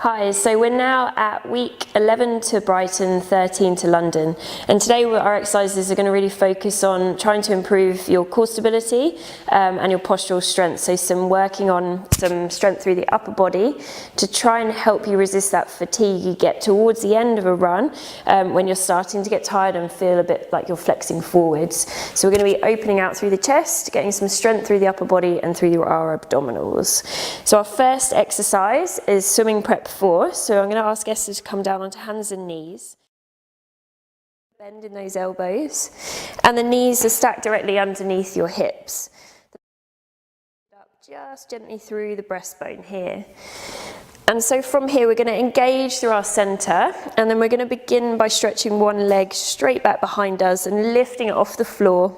Hi, so we're now at week 11 to Brighton, 13 to London, and today our exercises are going to really focus on trying to improve your core stability and your postural strength, so some working on some strength through the upper body to try and help you resist that fatigue you get towards the end of a run when you're starting to get tired and feel a bit like you're flexing forwards. So we're going to be opening out through the chest, getting some strength through the upper body and through our abdominals. So our first exercise is swimming prep 4, so I'm going to ask Esther to come down onto hands and knees. Bend in those elbows, and the knees are stacked directly underneath your hips. Up just gently through the breastbone here. And so from here we're going to engage through our centre, and then we're going to begin by stretching one leg straight back behind us and lifting it off the floor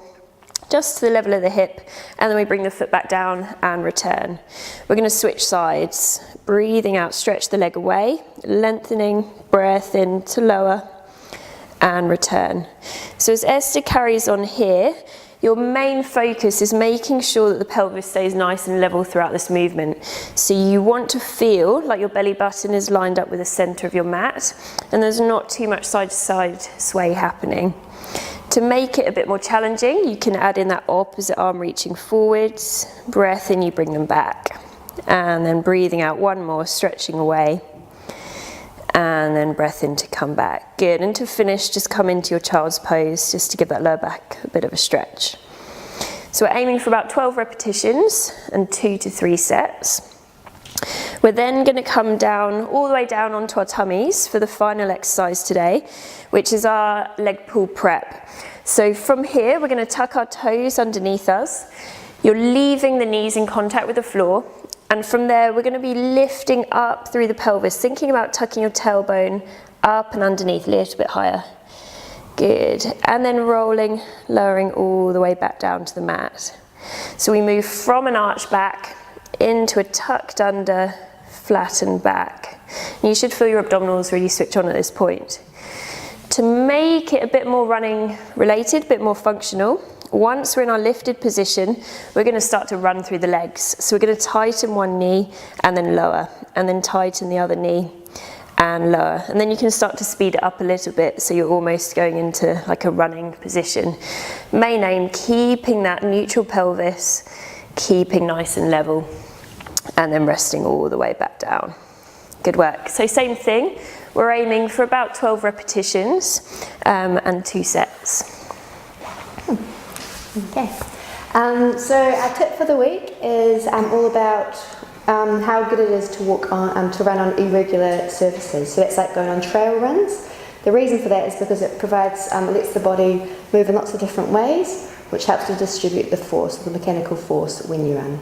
just to the level of the hip, and then we bring the foot back down and return. We're going to switch sides, breathing out, stretch the leg away, lengthening, breath in to lower and return. So as Esther carries on here, your main focus is making sure that the pelvis stays nice and level throughout this movement. So you want to feel like your belly button is lined up with the centre of your mat, and there's not too much side to side sway happening. To make it a bit more challenging, you can add in that opposite arm reaching forwards, breath in, you bring them back, and then breathing out one more, stretching away, and then breath in to come back. Good, and to finish, just come into your child's pose, just to give that lower back a bit of a stretch. So we're aiming for about 12 repetitions and 2 to 3 sets. We're then going to come down, all the way down onto our tummies for the final exercise today, which is our leg pull prep. So from here, we're going to tuck our toes underneath us. You're leaving the knees in contact with the floor. And from there, we're going to be lifting up through the pelvis, thinking about tucking your tailbone up and underneath, a little bit higher. Good. And then rolling, lowering all the way back down to the mat. So we move from an arch back into a tucked under, flattened back. And you should feel your abdominals really switch on at this point. To make it a bit more running related, a bit more functional, once we're in our lifted position, we're going to start to run through the legs. So we're going to tighten one knee and then lower, and then tighten the other knee and lower. And then you can start to speed it up a little bit, so you're almost going into like a running position. Main aim, keeping that neutral pelvis, keeping nice and level, and then resting all the way back down. Good work. So same thing, we're aiming for about 12 repetitions and 2 sets. Okay, so our tip for the week is all about how good it is to walk on, to run on irregular surfaces. So that's like going on trail runs. The reason for that is because it provides, it lets the body move in lots of different ways, which helps to distribute the force, the mechanical force when you run.